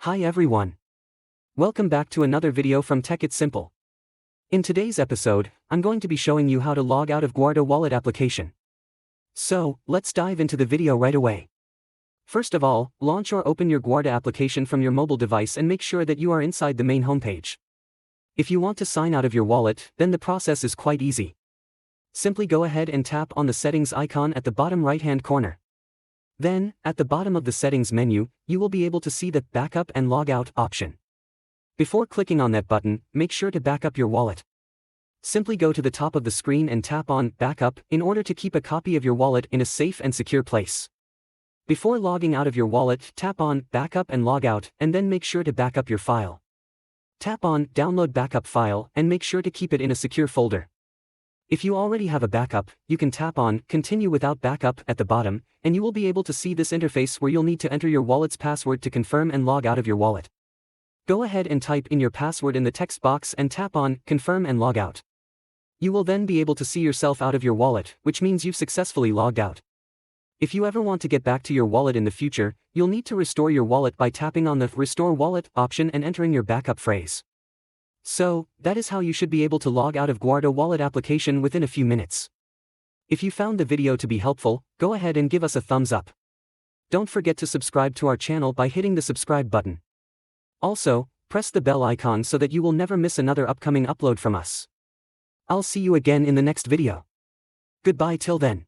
Hi everyone. Welcome back to another video from Tech It's Simple. In today's episode, I'm going to be showing you how to log out of Guarda Wallet application. So, let's dive into the video right away. First of all, launch or open your Guarda application from your mobile device and make sure that you are inside the main homepage. If you want to sign out of your wallet, then the process is quite easy. Simply go ahead and tap on the settings icon at the bottom right-hand corner. Then, at the bottom of the settings menu, you will be able to see the Backup and Logout option. Before clicking on that button, make sure to back up your wallet. Simply go to the top of the screen and tap on Backup in order to keep a copy of your wallet in a safe and secure place. Before logging out of your wallet, tap on Backup and Logout and then make sure to back up your file. Tap on Download Backup File and make sure to keep it in a secure folder. If you already have a backup, you can tap on Continue Without Backup at the bottom, and you will be able to see this interface where you'll need to enter your wallet's password to confirm and log out of your wallet. Go ahead and type in your password in the text box and tap on Confirm and Log Out. You will then be able to see yourself out of your wallet, which means you've successfully logged out. If you ever want to get back to your wallet in the future, you'll need to restore your wallet by tapping on the Restore Wallet option and entering your backup phrase. So, that is how you should be able to log out of Guarda Wallet application within a few minutes. If you found the video to be helpful, go ahead and give us a thumbs up. Don't forget to subscribe to our channel by hitting the subscribe button. Also, press the bell icon so that you will never miss another upcoming upload from us. I'll see you again in the next video. Goodbye till then.